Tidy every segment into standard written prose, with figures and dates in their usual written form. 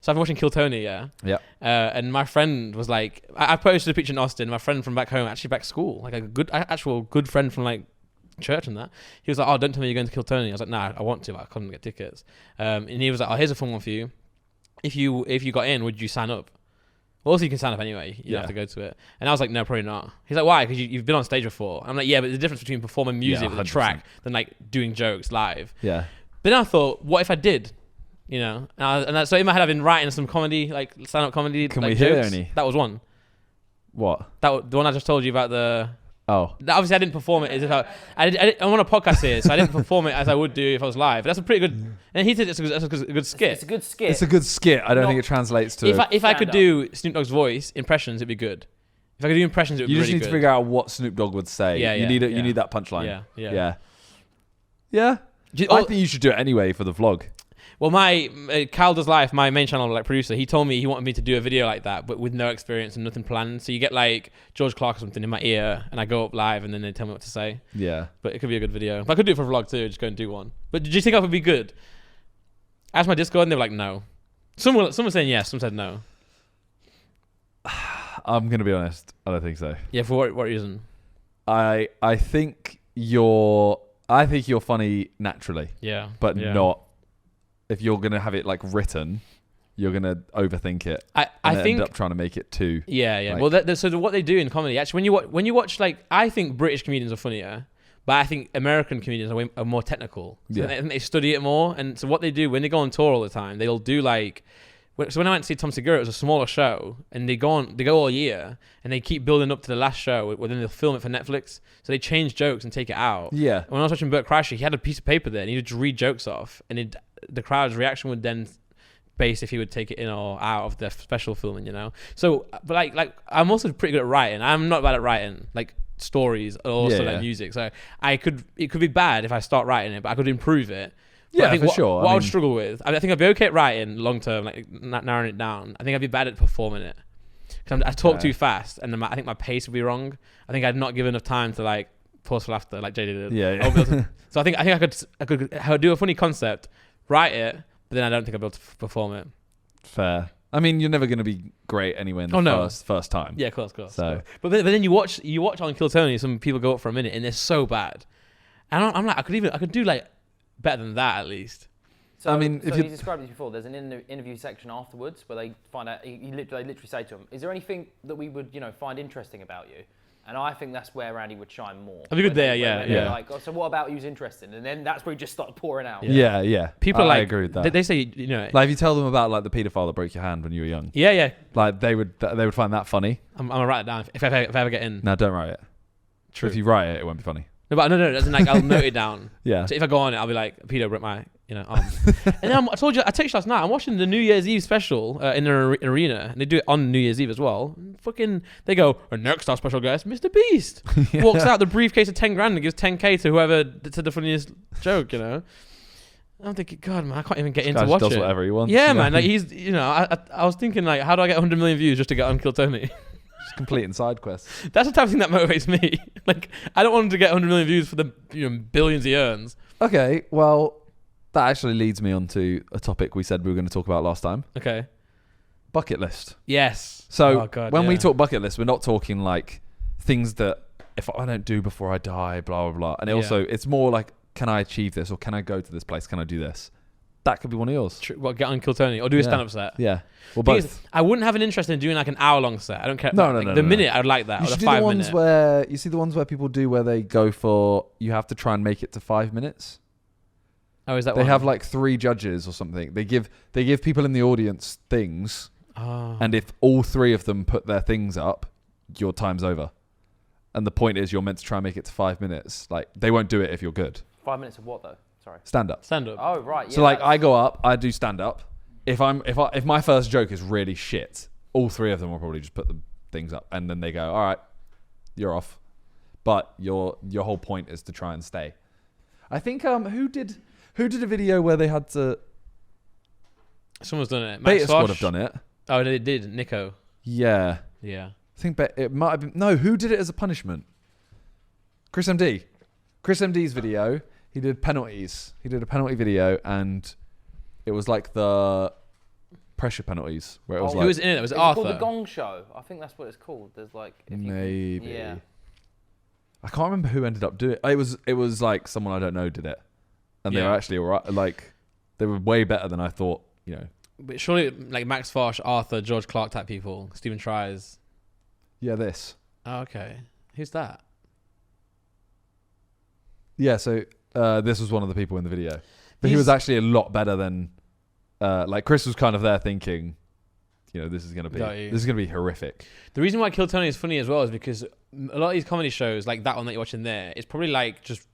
So I've been watching Kill Tony, yeah. Yeah. And my friend was like, I posted a picture in Austin. My friend from back home, actually back school, like a good friend from like church and that. He was like, "Oh, don't tell me you're going to Kill Tony." I was like, "Nah, I want to, but I couldn't get tickets." And he was like, "Oh, here's a fun one for you. If you got in, would you sign up?" Well, also you can sign up anyway. You don't have to go to it. And I was like, "No, probably not." He's like, "Why?" Because you've been on stage before. I'm like, "Yeah, but there's a difference between performing music with a track than like doing jokes live." Yeah. But then I thought, what if I did? You know, so in my head I've been writing some comedy, like stand-up comedy. Can like, we hear jokes. any? That was one. What? The one I just told you about the. Oh. Obviously, I didn't perform it as if I'm on a podcast here, so I didn't perform it as I would do if I was live. That's a pretty good. And he said it's a good skit. It's a good skit. It's a good skit. I don't think it translates to. If I could do Snoop Dogg's voice impressions, it'd be good. If I could do impressions, it would be really good. You just need to figure out what Snoop Dogg would say. Yeah, you need that punchline. Yeah. I think you should do it anyway for the vlog. Well, my Cal Does Life, my main channel like producer, he told me he wanted me to do a video like that, but with no experience and nothing planned. So you get like George Clark or something in my ear, and I go up live, and then they tell me what to say. Yeah, but it could be a good video. But I could do it for a vlog too. Just go and do one. But did you think that would be good? I asked my Discord, and they were like, no. Some were saying yes, some said no. I'm gonna be honest. I don't think so. Yeah, for what reason? I think you're funny naturally. Yeah, but not. If you're going to have it like written, you're going to overthink it. I think end up trying to make it too. Yeah. Like, well, so what they do in comedy, actually, when you watch, like, I think British comedians are funnier, but I think American comedians are more technical. So they study it more. And so what they do when they go on tour all the time, they'll do like. So when I went to see Tom Segura, it was a smaller show, and they go all year, and they keep building up to the last show. Well, then they'll film it for Netflix. So they change jokes and take it out. Yeah. And when I was watching Bert Kreischer, he had a piece of paper there, and he would just read jokes off, and the crowd's reaction would then base if he would take it in or out of the special filming, you know. So, but like I'm also pretty good at writing. I'm not bad at writing like stories or also like music. So it could be bad if I start writing it, but I could improve it. But I think for sure. What I would struggle with, I think I'd be okay at writing long term, like narrowing it down. I think I'd be bad at performing it because I talk too fast, and I think my pace would be wrong. I think I'd not give enough time to like pause for laughter, like JD did. Yeah. So I think I could do a funny concept, write it, but then I don't think I'd be able to perform it. Fair. I mean, you're never going to be great anyway in the first time. Yeah, of course. So, but then you watch on Kill Tony, some people go up for a minute and they're so bad, and I'm like, I could do like better than that at least. So, I mean, if you described this before, there's an interview section afterwards where they find out. They literally say to him, "Is there anything that we would, find interesting about you?" And I think that's where Randy would shine more. I'd be good there, yeah. Like, oh, so what about you's interesting? And then that's where he just started pouring out. Yeah. People I agree with that. They say, like if you tell them about like the paedophile that broke your hand when you were young. Yeah. Like they would find that funny. I'm gonna write it down if I ever get in. No, don't write it. True. If you write it won't be funny. No, as in like I'll note it down. Yeah. So if I go on it, I'll be like, pedo broke my arm. And then I told you, I texted you last night. I'm watching the New Year's Eve special in an arena, and they do it on New Year's Eve as well. They go, and next our special guest, Mr. Beast, walks out the briefcase of 10 grand and gives 10k to whoever said the funniest joke. I'm thinking, God, man, I can't even get in to watch it. Does whatever he wants. Yeah, man. Like he's, I was thinking like, how do I get 100 million views just to get on Kill Tony? Just completing side quests. That's the type of thing that motivates me. Like, I don't want him to get 100 million views for the billions he earns. Okay, well, that actually leads me on to a topic we said we were going to talk about last time. Okay. Bucket list. Yes. So when we talk bucket list, we're not talking like things that if I don't do before I die, blah, blah, blah. And also, it's more like, can I achieve this? Or can I go to this place? Can I do this? That could be one of yours. What, get on Kill Tony? Or do a stand-up set? Yeah. Well, both. I wouldn't have an interest in doing like an hour-long set. I don't care. No. The minute, I'd like that. You or should the do 5 the minute. ones you see the ones where people do where they go for, you have to try and make it to 5 minutes. Oh, is that They have like 3 judges or something. They give people in the audience things. Oh. And if all 3 of them put their things up, your time's over. And the point is you're meant to try and make it to 5 minutes. Like, they won't do it if you're good. 5 minutes of what though? Sorry. Stand up. Oh, right. Yeah, so like I go up, I do stand up. If my first joke is really shit, all 3 of them will probably just put the things up, and then they go, all right, you're off. But your whole point is to try and stay. I think who did a video where they had to? Someone's done it. Beta Squad have done it. Oh, they did. Nico. Yeah. Yeah. I think it might have been. No, who did it as a punishment? Chris MD. Chris MD's video. He did penalties. He did a penalty video, and it was like the pressure penalties where it was Oh, like Who was in it? Was it It's Arthur? called the Gong Show. I think that's what it's called. There's like if you maybe. yeah. I can't remember who ended up doing it. It was like someone I don't know did it, and they Yeah. were actually alright. Like they were way better than I thought. You know. But surely like Max Fosh, Arthur, George Clark type people, Stephen Tries. Yeah, this. Oh, okay. Who's that? Yeah, so this was one of the people in the video, but he He's- was actually a lot better than. Like Chris was kind of there thinking, you know, this is gonna be horrific. The reason why Kill Tony is funny as well is because a lot of these comedy shows, like that one that you're watching there, it's probably like just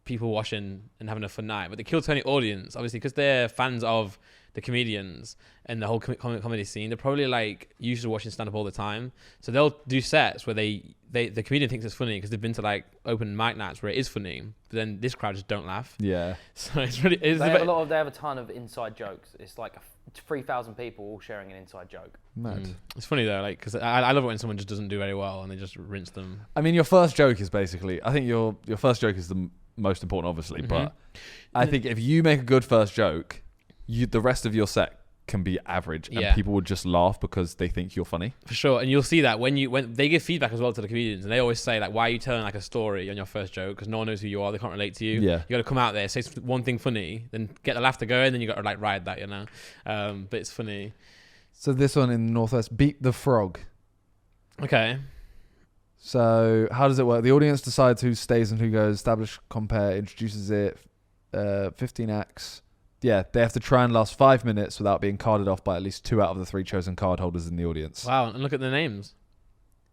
people watching and having a fun night. But the Kill Tony audience, obviously, because they're fans of the comedians and the whole comedy scene, they're probably like used to watching stand up all the time. So they'll do sets where the comedian thinks it's funny because they've been to like open mic nights where it is funny, but then this crowd just don't laugh. Yeah. So it's really They have a ton of inside jokes. It's like 3,000 people all sharing an inside joke. Mad. It's funny though, like because I love it when someone just doesn't do very well and they just rinse them. I mean, your first joke is basically. I think your first joke is the most important, obviously. But I think if you make a good first joke, the rest of your set can be average, and people would just laugh because they think you're funny. For sure, and you'll see that when they give feedback as well to the comedians, and they always say like, "Why are you telling like a story on your first joke? Because no one knows who you are, they can't relate to you. Yeah, you got to come out there, say one thing funny, then get the laughter going, then you got to like ride that, you know. But it's funny. So this one in the Northwest, Beat the Frog. Okay. So how does it work? The audience decides who stays and who goes. Establish, compare, introduces it. 15 acts. Yeah, they have to try and last 5 minutes without being carded off by at least 2 out of the 3 chosen card holders in the audience. Wow, and look at the names.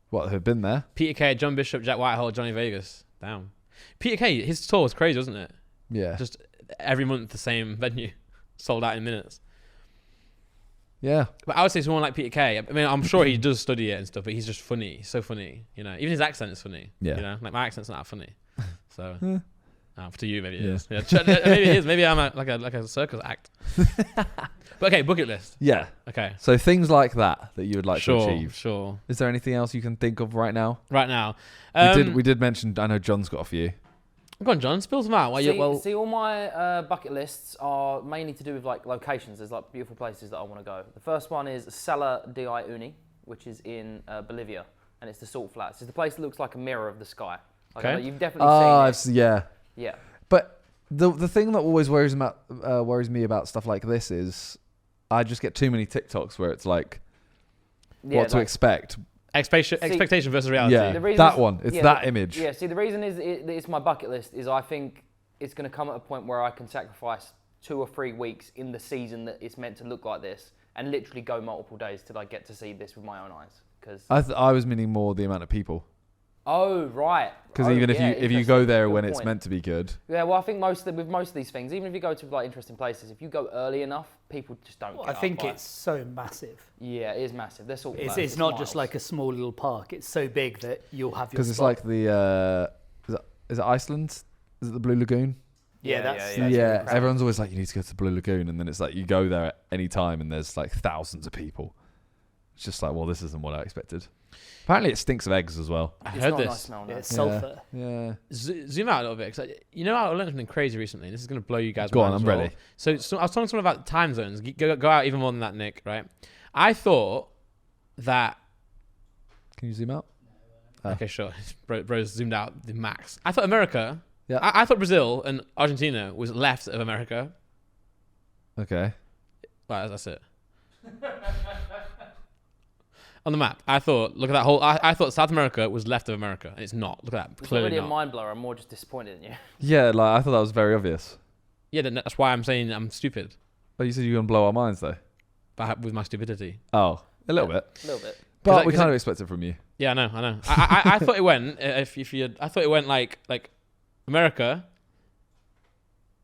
What have been there? Peter Kay, John Bishop, Jack Whitehall, Johnny Vegas. Damn. Peter Kay, his tour was crazy, wasn't it? Yeah. Just every month the same venue, sold out in minutes. Yeah. But I would say someone like Peter Kay. I mean, I'm sure he does study it and stuff, but he's just funny. He's so funny, you know. Even his accent is funny. Yeah. You know, like my accent's not that funny. So. To you, maybe it Yeah. is. Yeah, maybe it is. Maybe I'm like a circus act. But okay, bucket list. Yeah. Okay. So things like that you would like to achieve. Sure. Is there anything else you can think of right now? Right now, We did mention. I know John's got a few. Go on, John. Spill some out. See, all my bucket lists are mainly to do with like locations. There's like beautiful places that I want to go. The first one is Sala de Uyuni, which is in Bolivia, and it's the salt flats. It's the place that looks like a mirror of the sky. Like, Okay. You've definitely seen it. Yeah. Yeah. But the thing that always worries me about stuff like this is I just get too many TikToks where it's like what to expect. Expectation versus reality. Yeah, that one. It's that image. Yeah, see, the reason is it's my bucket list is I think it's going to come at a point where I can sacrifice 2 or 3 weeks in the season that it's meant to look like this and literally go multiple days till I get to see this with my own eyes. Because I was meaning more the amount of people. Oh, right. Because even if you go there when it's meant to be good. Yeah, well, I think with most of these things, even if you go to like interesting places, if you go early enough, people just don't get I think it's so massive. Yeah, it is massive. They're sort of it's not just like a small little park. It's so big that you'll have your Because it's like the... is it Iceland? Is it the Blue Lagoon? Yeah, that's everyone's always like, you need to go to the Blue Lagoon. And then it's like, you go there at any time and there's like thousands of people. It's just like, well, this isn't what I expected. Apparently it stinks of eggs as well. I heard this. Nice smell, no. it's sulfur. Yeah. Zoom out a little bit. Cause I learned something crazy recently. This is going to blow you guys' Go on, minds I'm as well. ready. So I was talking to someone about time zones. Go out even more than that, Nick, right? I thought that... Can you zoom out? Okay, sure. Bro's zoomed out the max. I thought America... Yeah. I thought Brazil and Argentina was left of America. Okay. Right, that's it. On the map, I thought, look at that whole... I thought South America was left of America, and it's not. Look at that. It's Clearly already not. a mind blower. I'm more just disappointed in you. Yeah, like I thought that was very obvious. Yeah, that's why I'm saying I'm stupid. But you said you were going to blow our minds though. With my stupidity. Oh, a little bit. A little bit. But Cause we kind of expect it from you. Yeah, I know. I thought it went, I thought it went like America,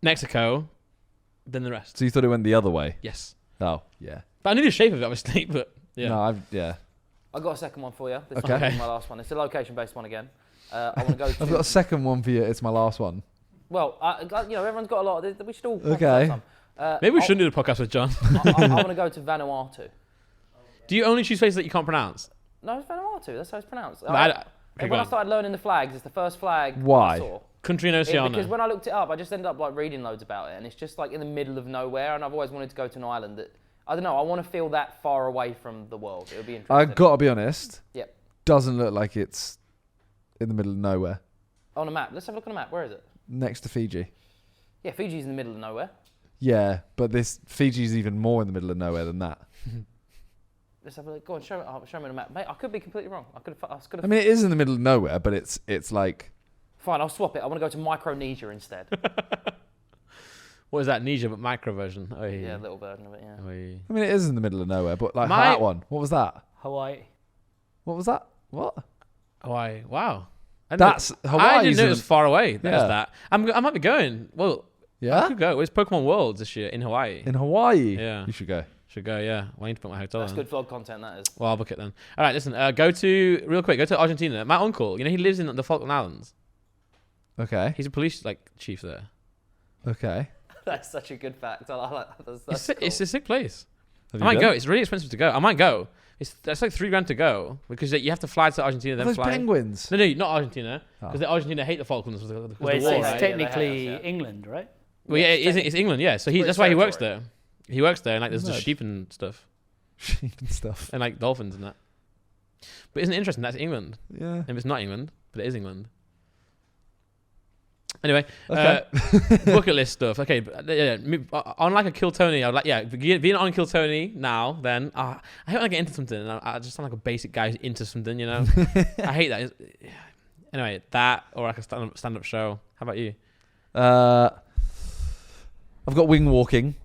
Mexico, then the rest. So you thought it went the other way? Yes. Oh, yeah. But I knew the shape of it, obviously, but yeah. No, I got a second one for you. This Okay. is my last one. It's a location-based one again. I want to go to... I've got a second one for you. It's my last one. Well, everyone's got a lot. We should all... Okay. Maybe we shouldn't do the podcast with John. I want to go to Vanuatu. Do you only choose places that you can't pronounce? No, it's Vanuatu. That's how it's pronounced. Okay, when I started learning the flags, it's the first flag Why? I saw. Country in Oceania. Because when I looked it up, I just ended up like reading loads about it, and it's just like in the middle of nowhere. And I've always wanted to go to an island I don't know. I want to feel that far away from the world. It would be interesting. I gotta be honest. Yep. Doesn't look like it's in the middle of nowhere. On a map. Let's have a look on a map. Where is it? Next to Fiji. Yeah, Fiji's in the middle of nowhere. Yeah, but this Fiji's even more in the middle of nowhere than that. Let's have a look. Go on, show me on a map. Mate, I could be completely wrong. I mean, it is in the middle of nowhere, but it's like... Fine, I'll swap it. I want to go to Micronesia instead. What is that? Nesia, but micro version. Oh, Yeah, a little version of it, yeah. Oh, I mean, it is in the middle of nowhere, but like that one. What was that? Hawaii. What was that? What? Hawaii. Wow. That's Hawaii. I didn't know it was far away. There's Yeah. that. I might be going. Well, I Yeah? could go. It's Pokemon Worlds this year in Hawaii. In Hawaii? Yeah. You should go. Should go, yeah. Well, I need to book my hotel That's then. good vlog content, that is. Well, I'll book it then. All right, listen. Go to Argentina. My uncle, he lives in the Falkland Islands. Okay. He's a police chief there. Okay. That's such a good fact. I like that. It's, That's cool. it's a sick place. Have I you might been? go. It's really expensive to go. I might go. That's like $3,000 to go because you have to fly to Argentina, then Those fly. penguins. No, not Argentina, Oh. because the Argentina hate the Falklands because of Well, the it's, war, it's right? technically Yeah, they hate us, yeah. England, right? Well, yeah, it's England, yeah. So British that's why he works territory. there. He works there, and like there's Mad. just sheep and stuff, Sheep and stuff. and like dolphins and that. But isn't it interesting? That's England. Yeah. And it's not England, but it is England. Anyway, Okay. bucket list stuff. Okay, on like a Kill Tony, I would like being on Kill Tony now. Then I hate when I get into something, and I just sound like a basic guy who's into something. You know, I hate that. Anyway, that or like a stand up show. How about you? I've got wing walking.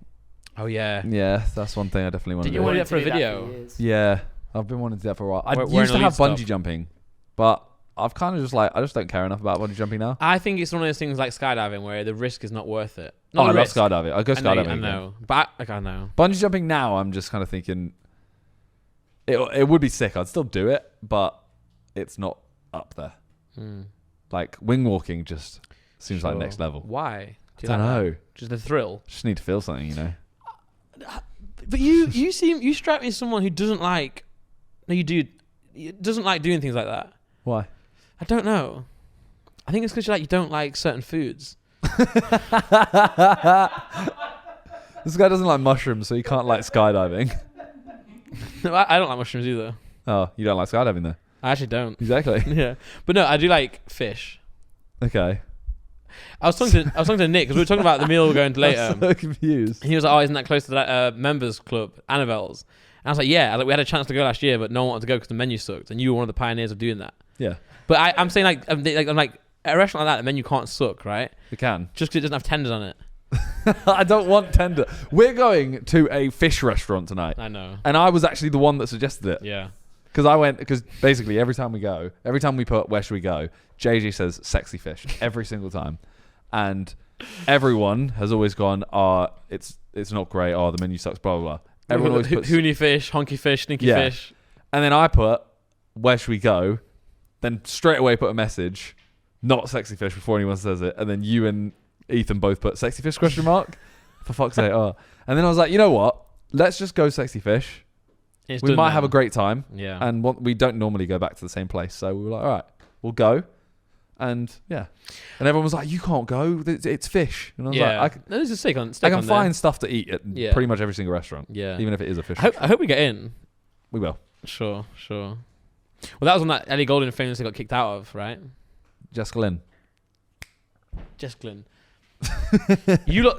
Oh yeah, Yeah, that's one thing I definitely want to Did do. you want to do Wanted that for a to video? years. Yeah, I've been wanting to do that for a while. I Wearing used to elite have bungee stuff. jumping, but I've kind of just like, I just don't care enough about bungee jumping now. I think it's one of those things like skydiving where the risk is not worth it. Oh, I Not the love risk. skydiving. I go I know, skydiving. I again. know, but I know. Bungee jumping now, I'm just kind of thinking it would be sick. I'd still do it, but it's not up there. Like wing walking just seems like Sure. next level. Why? I don't know. Just the thrill. Just need to feel something, you know. But you strike me as someone who doesn't like. No, you do. Doesn't like doing things like that. Why? I don't know. I think it's because you don't like certain foods. This guy doesn't like mushrooms, so he can't like skydiving. No, I don't like mushrooms either. Oh, you don't like skydiving though? I actually don't. Exactly. Yeah, but no, I do like fish. Okay. I was talking to Nick because we were talking about the meal we're going to later. I'm so confused. And he was like, "Oh, isn't that close to that members club, Annabelle's?" And I was like, "Yeah, we had a chance to go last year, but no one wanted to go because the menu sucked, and you were one of the pioneers of doing that." Yeah, But I'm saying I'm like a restaurant like that, the menu can't suck, right? we can. Just because it doesn't have tenders on it. I don't want tender. We're going to a fish restaurant tonight, I know. and I was actually the one that suggested it. Yeah. Because basically every time we put where should we go, JJ says sexy fish every single time, and everyone has always gone, it's not great, the menu sucks, blah blah blah. Everyone always puts, Hoony fish, honky fish, stinky Yeah. fish. and then I put where should we go, then straight away put a message, not sexy fish before anyone says it, and then you and Ethan both put sexy fish ? For fuck's sake, and then I was like, you know what? Let's just go sexy fish. It's We done might now. have a great time. Yeah. And we don't normally go back to the same place, so we were like, all right, we'll go. And yeah, and everyone was like, you can't go, it's fish. And I was yeah. like, No, there's a steak on. I Steak can on there. find stuff to eat at Yeah. pretty much every single restaurant, Yeah. even if it is a fish. I hope we get in. We will. Sure. Well, that was one that Ellie Goulding famously got kicked out of, right? Jessica Lynn. Jess Glynn.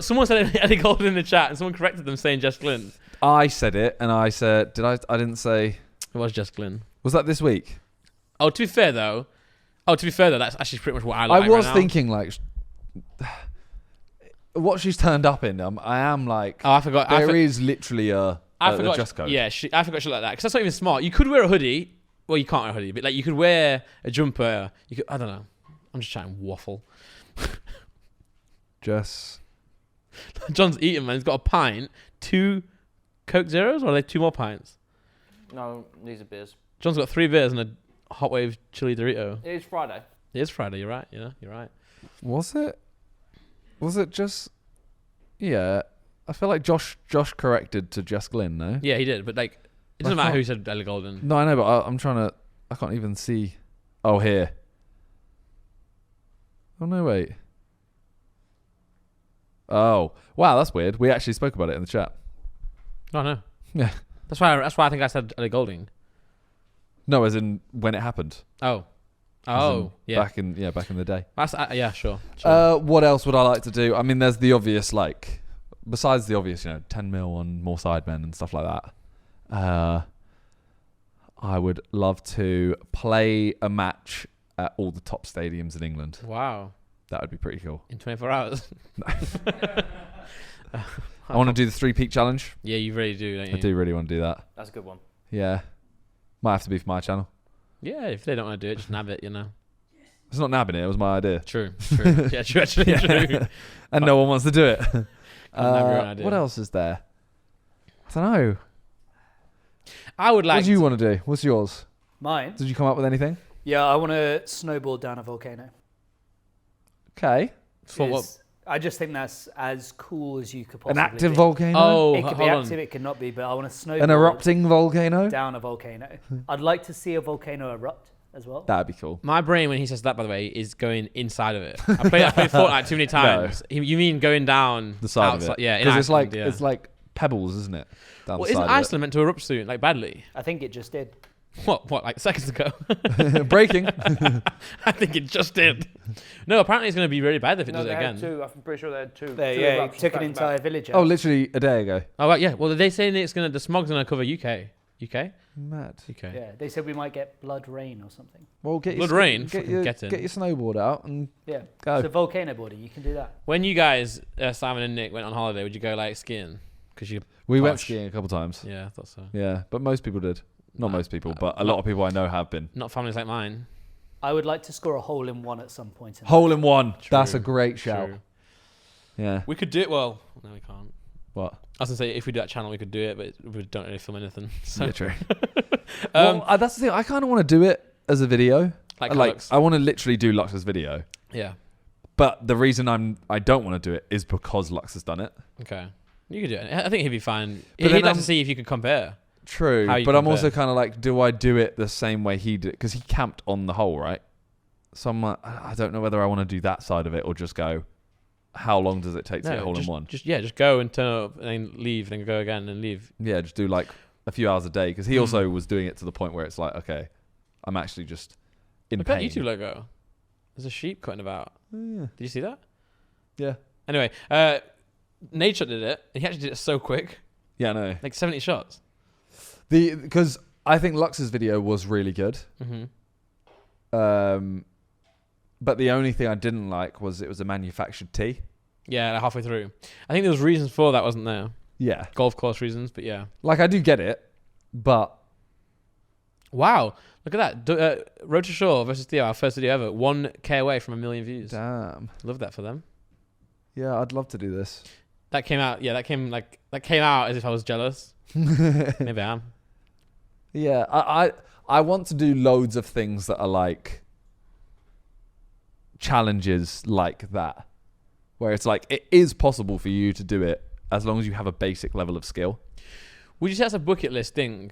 Someone said Ellie Goulding in the chat, and someone corrected them saying Jess Glynn. I said it, and I said, I didn't say. It was Jess Glynn. Was that this week? Oh, to be fair though, that's actually pretty much what I like. I was right now. thinking like, what she's turned up in. I am like, Oh, I forgot. there is literally a dress code. Yeah, I forgot shit like that because that's not even smart. You could wear a hoodie. Well, you can't wear a hoodie, but like you could wear a jumper. You could. I don't know. I'm just chatting waffle. Jess. John's eating, man. He's got a pint, 2 Coke Zeros, or are they 2 more pints? No, these are beers. John's got 3 beers and a hot wave chili Dorito. It is Friday. It is Friday. You're right. Yeah, you're right. Was it? Was it just? Yeah, I feel like Josh corrected to Jess Glynn. No. Yeah, he did. But like, it doesn't matter who said Ellie Goulding. No, I know, but I'm trying to. I can't even see. Oh, here. Oh no, wait. Oh wow, that's weird. We actually spoke about it in the chat. Oh no. Yeah. That's why I think I said Ellie Goulding. No, as in when it happened. Oh. As in Oh, yeah. Back in the day. That's yeah, sure. What else would I like to do? I mean, there's the obvious, like, besides the obvious, 10 mil on more sidemen and stuff like that. I would love to play a match at all the top stadiums in England. Wow. That would be pretty cool. In 24 hours. I want to do the 3-peak challenge. Yeah, you really do, don't you? I do really want to do that. That's a good one. Yeah. Might have to be for my channel. Yeah, if they don't want to do it, just nab it, It's not nabbing it. It was my idea. True. Yeah, true. Actually, true. And no one wants to do it. Nab your own idea. What else is there? I don't know. I would like. What do you want to do? What's yours? Mine? Did you come up with anything? Yeah, I want to snowboard down a volcano. Okay. For what? I just think that's as cool as you could An possibly active be. volcano? Oh, It could be hold active, on. it could not be, but I want to snowboard An erupting volcano? down a volcano. I'd like to see a volcano erupt as well. That'd be cool. My brain, when he says that, by the way, is going inside of it. I played Fortnite too many times. You mean going down The side outside? of it. Yeah, in Because Iceland, it's like pebbles, isn't it? Down Well, the isn't side Iceland meant to erupt soon, like badly? I think it just did. What, like seconds ago? of it. Breaking. I think it just did. No, apparently it's going to be really bad if it No, does they it had again. two. I'm pretty sure they had two. There, two yeah, it eruptions took an back to back. entire village out. Oh, literally a day ago. Oh, right, yeah. Well, they're saying it's going to, the smog's going to cover UK. UK? Mad. UK. Yeah, they said we might get blood rain or something. Well, get Blood your, rain? Get Fucking your, get in. get your snowboard out and Yeah. go. So volcano boarding, you can do that. When you guys, Simon and Nick, went on holiday, would you go like skiing? Because you, We went Posh. skiing a couple times. yeah, I thought so. Yeah, but most people did. Not Nah, most people, but a lot of people I know have been. Not families like mine. I would like to score a hole in one at some point. Hole in one. True, That's a great shout. True. Yeah. We could do it. Well, no, we can't. What? I was gonna say if we do that channel, we could do it, but we don't really film anything. So, Yeah, true. Well, that's the thing. I kind of want to do it as a video. like, Lux. I want to literally do Lux's video. Yeah. But the reason I don't want to do it is because Lux has done it. Okay. You could do it. I think he'd be fine. But He'd then like to see if you could compare. True, How you but I'm compare. also kind of like, do I do it the same way he did? Because he camped on the hole, right? So I'm like, I don't know whether I want to do that side of it or just go, how long does it take to get a hole just, in one? Just go and turn up and then leave, and then go again and leave. Yeah, just do like a few hours a day. Because he also was doing it to the point where it's like, okay, I'm actually just in Look at pain. that YouTube logo. There's a sheep cutting about. Yeah. Did you see that? Yeah. Anyway, Nature did it, and he actually did it so quick, Yeah, no. like 70 shots. Because I think Lux's video was really good. Mm-hmm. But the only thing I didn't like was it was a manufactured tee. Yeah, like halfway through. I think there was reasons for that, wasn't there? Yeah. Golf course reasons, but yeah. Like, I do get it, but Wow, look at that. Road to Shore versus Theo, our first video ever. 1K away from 1 million views. damn. Love that for them. Yeah, I'd love to do this. That came out, yeah, that came out as if I was jealous. Maybe I am. Yeah, I want to do loads of things that are like challenges like that, where it's like it is possible for you to do it as long as you have a basic level of skill. Would you say that's a bucket list thing?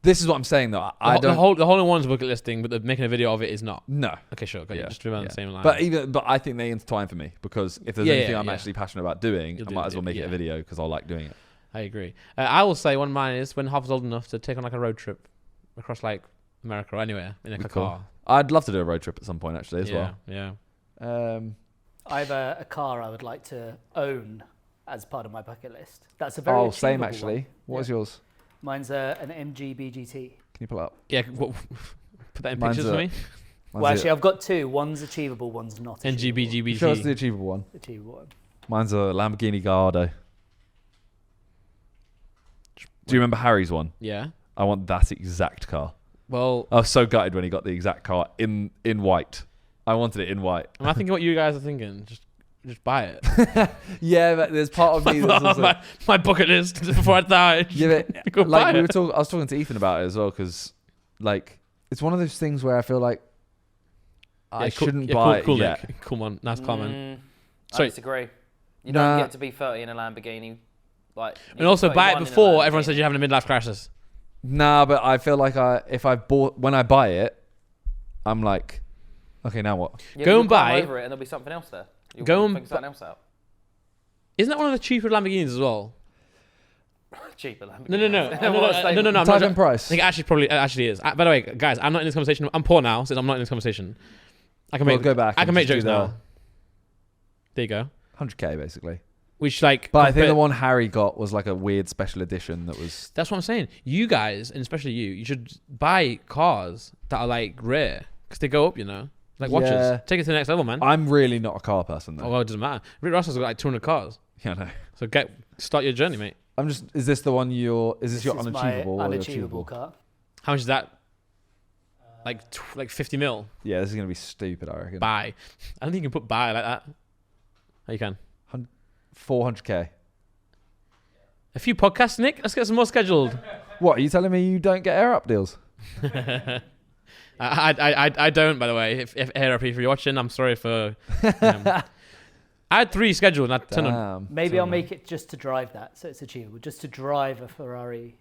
This is what I'm saying though. I The don't. hole in one's a bucket list thing, but making a video of it is not. No. Okay, sure. Got you. Yeah, Just to be on yeah. the same line. But I think they intertwine for me because if there's Yeah, anything yeah, I'm yeah. actually passionate about doing, You'll I do might it, as well make it yeah. a video because I like doing it. I agree. I will say one of mine is when Harv's old enough to take on like a road trip across like America or anywhere in like a Cool. car. I'd love to do a road trip at some point actually as Yeah. well. I have a car I would like to own as part of my bucket list. That's a very Same achievable actually. one. What was Yeah. yours? Mine's an MG BGT. Can you pull it up? Yeah. Put that in Mine's pictures for me. Well, actually, I've got two. One's achievable, one's not achievable. NGBGBG. Show us the achievable one. Achievable one. Mine's a Lamborghini Gallardo. Do you remember Harry's one? Yeah. I want that exact car. Well, I was so gutted when he got the exact car in white. I wanted it in white. am I thinking what you guys are thinking? Just buy it. Yeah, but there's part of me that's also... my bucket list before I die. Yeah, Go but, buy like it. I was talking to Ethan about it as well because, like, it's one of those things where I feel like I shouldn't buy it cool, yet. Nick. Cool man. Nice comment. I Sorry. disagree. You Nah. don't get to be 30 in a Lamborghini. Like, And also buy it 31 in a before everyone Lamborghini. says you're having a midlife crisis. Nah, but I feel like when I buy it, I'm like, okay, now what? Yeah, Go you'll and climb buy- over it and there'll be something else there. You'll Go and figure something else out. Isn't that one of the cheaper Lamborghinis as well? Cheaper Lamborghini. No. I'm Type not, in price. I think it actually is. By the way, guys, I'm not in this conversation. I'm poor now, since I'm not in this conversation. I can Go back. I can and make just jokes do now. There you go. 100k basically. We should like. But I think compare- the one Harry got was like a weird special edition that was. That's what I'm saying. You guys, and especially you should buy cars that are like rare because they go up. Like watches. Yeah. Take it to the next level, man. I'm really not a car person though. Oh well, it doesn't matter. Rick Ross has got like 200 cars. Yeah, I know. So start your journey, mate. I'm just. Is this the one your This your is unachievable my or your unachievable achievable? car. How much is that? Like 50 mil. Yeah, this is gonna be stupid. I reckon. Buy. I don't think you can put buy like that. Oh, you can. 400k. A few podcasts, Nick. Let's get some more scheduled. What are you telling me? You don't get air up deals? I don't, by the way. If you're watching, I'm sorry for. I had 3 scheduled, and I turned on. Damn. Maybe I'll make it just to drive that, so it's achievable. Just to drive a Ferrari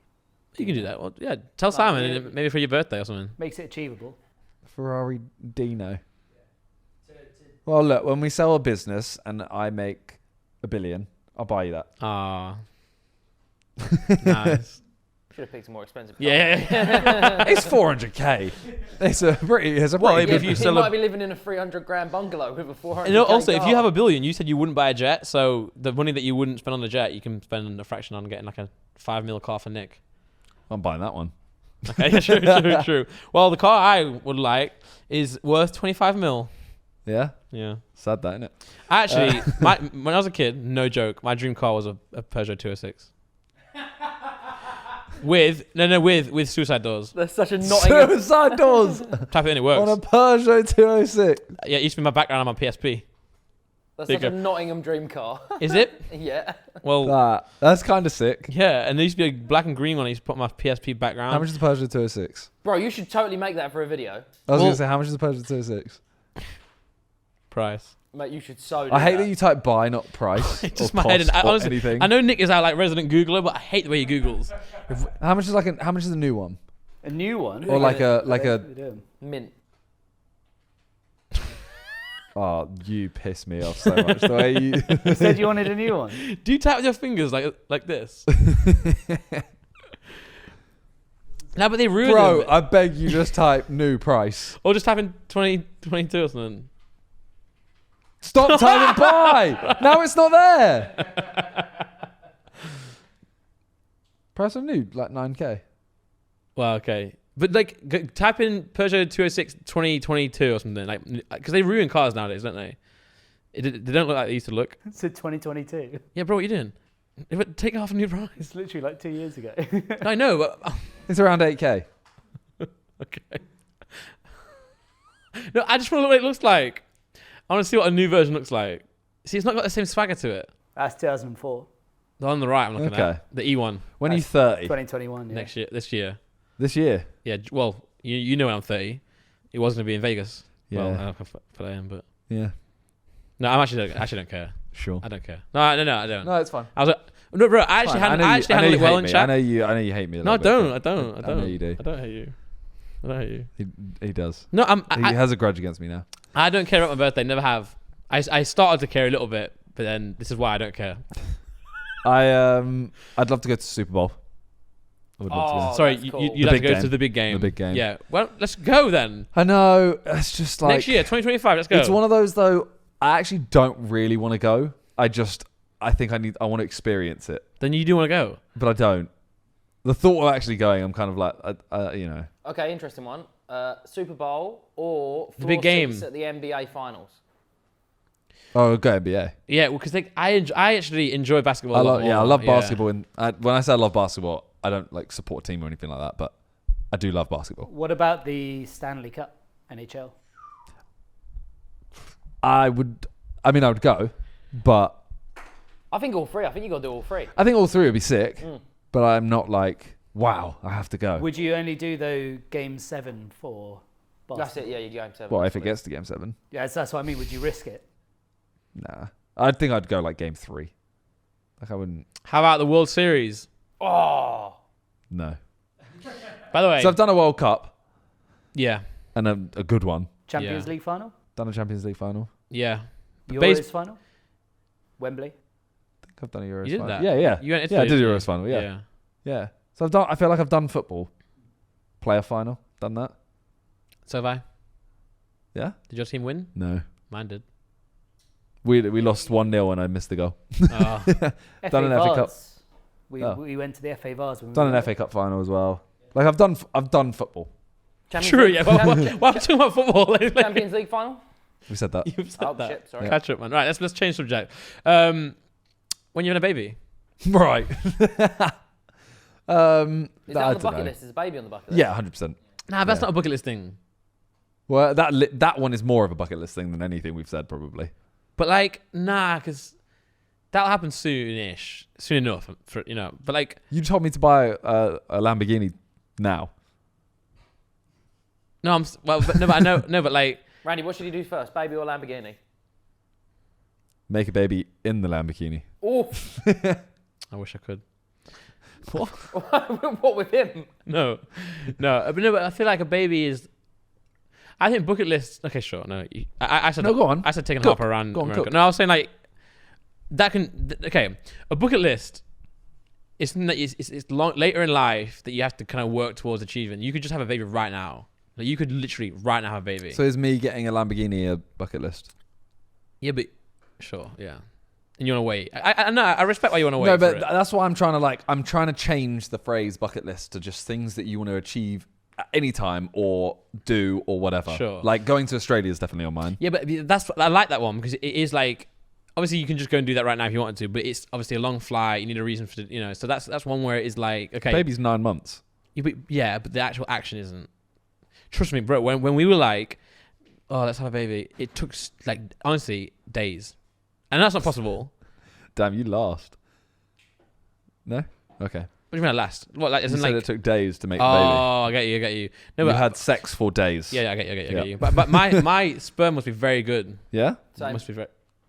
You can do that. Well, yeah, tell Simon maybe for your birthday or something. makes it achievable. Ferrari Dino. Well, look, when we sell a business and I make $1 billion, I'll buy you that. Ah, nice. Should have picked a more expensive car. Yeah. It's 400k. It's a pretty. It's a Well, pretty. if good- you You sell might a, be living in a 300 grand bungalow with a 400. also, if you have $1 billion, you said you wouldn't buy a jet. So the money that you wouldn't spend on the jet, you can spend a fraction on getting like a $5 million car for Nick. I'm buying that one. Okay, true. Well, the car I would like is worth 25 mil. Yeah. Yeah. Sad that, isn't it? Actually, when I was a kid, no joke, my dream car was a Peugeot 206. with suicide doors. There's such a Nottingham. Suicide doors Type it in, it works. on a Peugeot 206. Yeah, it used to be my background on my PSP. That's There you such a go. Nottingham dream car. Is it? Yeah. Well, That's kind of sick. yeah, and there used to be a black and green one. I used to put on my PSP background. How much is the Peugeot 206? Bro, you should totally make that for a video. I was Well- going to say, how much is the Peugeot 206? Price? Mate, you should so do I hate that you type buy, not price. It's just or my head. And cost, or honestly, anything. I know Nick is our like resident Googler, but I hate the way he Googles. How much is how much is the new one? A new one. Or like a What are we doing? Mint. Oh, you piss me off so much. The way you You said you wanted a new one. Do you tap with your fingers like this? No, but they ruined Bro, them. I beg you just type new price. Or just type in 2022 or something. Stop typing buy. Now it's not there. Price of new, like 9k. Well, okay. But like, type in Peugeot 206 2022 or something, like, because they ruin cars nowadays, don't they? They don't look like they used to look. It's 2022. Yeah, bro, what are you doing? Take half a new price. It's literally like 2 years ago. I know, but It's around 8k. okay. No, I just want to look what it looks like. I want to see what a new version looks like. See, it's not got the same swagger to it. That's 2004. The one on the right, I'm looking Okay. at the E1 When are you That's 30? 2021. Yeah. next year, this year. This year? Yeah, well, you know when I'm 30. It was going to be in Vegas. Yeah. Well, I don't know if I am, but Yeah. no, I actually don't care. Sure. I don't care. No, I don't. No, it's fine. I was like, no, bro. I actually Fine. handled it well in I chat. know you hate me. A No, I little don't. bit, I don't. I but don't. I know you do. I don't hate you. I don't hate you. He does. No, He has a grudge against me now. I don't care about my birthday. Never have. I started to care a little bit, but then this is why I don't care. I'd love to go to Super Bowl. I would love to Oh, go. Sorry, that's you'd cool. have The to big go game. to the big game. The big game. Yeah. Well, let's go then. I know. It's just like Next year, 2025. Let's go. It's one of those though. I actually don't really want to go. I think I want to experience it, Then you do want to go. but I don't. The thought of actually going, I'm kind of like, you know. Okay, interesting one. Super Bowl or The big floor game. seats at the NBA Finals. Oh, go NBA. Yeah, well, because I actually enjoy basketball. a lot more. I love basketball. And when I say I love basketball, I don't like support a team or anything like that, but I do love basketball. What about the Stanley Cup, NHL? I would go, but I think all three. I think you got to do all three. I think all three would be sick. But I'm not like, wow, I have to go. Would you only do though Game 7 for basketball? That's it. Yeah, you Game 7. Well, if it gets to Game 7, Yeah, that's what I mean. Would you risk it? nah. I think I'd go like Game 3. Like I wouldn't. How about the World Series? Oh, No. By the way, So I've done a World Cup yeah, and a good one. Champions Yeah. League final? Done a Champions League final. yeah. Euros Base- final? Wembley? I've done a Euros You did final. that? Yeah. You went Yeah, I did Italy, a didn't Euros final. you? Yeah. So I feel like I've done football. Player final. Done that. So have I. Yeah. Did your team win? No. Mine did. We lost 1-0 and I missed the goal. Oh. Done an FA Cup. We went to the FA Vars. When Done we an were FA Cup final as well. Like I've done football. Champions True, League, yeah. Why are we talking about football? Champions League final. We said that. You've said Oh that. shit! Sorry. Catch up, man. Right, let's change subject. When you're having a baby. Right. Is that on the I bucket don't know. list? Is a baby on the bucket list? Yeah, 100%. Nah, that's Yeah. not a bucket list thing. Well, that one is more of a bucket list thing than anything we've said, probably. But like, nah, because that'll happen soonish, soon enough. For but like, You told me to buy a Lamborghini now. no, but I know, no, but like, Randy, what should you do first, baby or Lamborghini? Make a baby in the Lamborghini. Oh, I wish I could. what with him? No, but I feel like a baby is. I think bucket list. Okay, sure. No, I said No, go on. I said taking a Cook. hop around Go on, America. cook. No, I was saying like that can. Okay, a bucket list is something that it's long later in life that you have to kind of work towards achieving. You could just have a baby right now. Like you could literally right now have a baby. So is me getting a Lamborghini a bucket list? Yeah, but sure, yeah. And you want to wait. I know. I respect why you want to wait. No, for but it. that's why I'm trying to change the phrase bucket list to just things that you want to achieve at any time or do or whatever. Sure. Like going to Australia is definitely on mine. Yeah, but I like that one because it is like obviously you can just go and do that right now if you wanted to, but it's obviously a long flight. You need a reason for So that's one where it is like okay, Baby's 9 months. yeah, but the actual action isn't. Trust me, bro. When we were like, oh, let's have a baby, it took like honestly days, and that's not possible. Damn, you last. No? Okay. What do you mean last? What like? You As in said like? it took days to make the baby. Oh, I get you. No, You but had sex for days. yeah, I get Yeah. you. But my sperm must be very good. Yeah? Same. Must be very.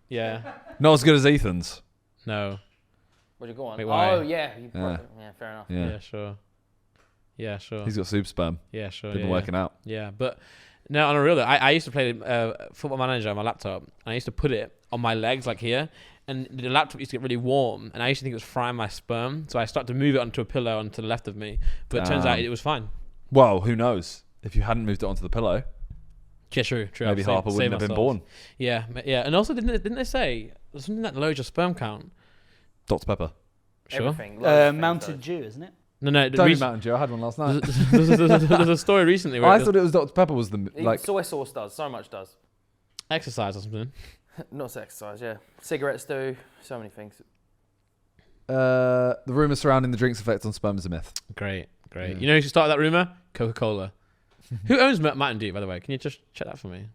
Yeah. Not as good as Ethan's. No. What'd you go on? Wait, why? Oh yeah. Yeah. Yeah, fair enough. Yeah. Yeah. Sure. Yeah. Sure. He's got super sperm. Yeah. Sure. Been yeah, working out. Yeah, but no, on a real, I used to play Football Manager on my laptop, and I used to put it on my legs like here, and the laptop used to get really warm, and I used to think it was frying my sperm, so I started to move it onto a pillow onto the left of me, but it turns out Damn. it was fine. Well, who knows? If you hadn't moved it onto the pillow, Yeah, true. maybe I've Harper saved wouldn't have been myself. born. Yeah, and also didn't they say something that lowers your sperm count? Dr. Pepper. Sure. Everything. loads of things, Mountain though. Dew, isn't it? No. Don't be Mountain Dew. I had one last night. There's a story recently where I thought it was Dr. Pepper was the Even like. soy sauce does. So much does. exercise or something. Not exercise, yeah. Cigarettes do. So many things. The rumor surrounding the drink's effect on sperm is a myth. Great. Yeah. You know who started that rumor? Coca-Cola. Who owns Mountain Dew, by the way? Can you just check that for me?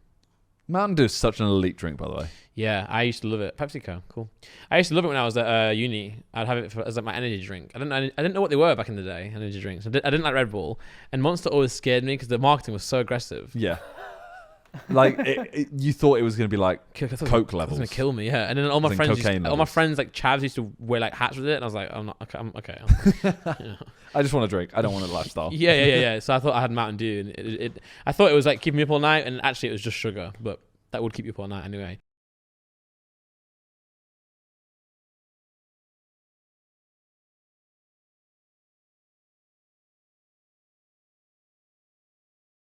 Mountain Dew is such an elite drink, by the way. Yeah, I used to love it. PepsiCo, cool. I used to love it when I was at uni. I'd have it as like my energy drink. I didn't know what they were back in the day, energy drinks. I didn't like Red Bull, and Monster always scared me because the marketing was so aggressive. Yeah. Like you thought it was going to be like I thought Coke it was levels. gonna kill me. Yeah, and then all my Like friends, cocaine all my levels. friends like Chavs used to wear like hats with it, and I was like, I'm not. Okay, I'm okay. I just want a drink. I don't want a lifestyle. Yeah. So I thought I had Mountain Dew, and I thought it was like keeping me up all night, and actually it was just sugar, but that would keep you up all night anyway.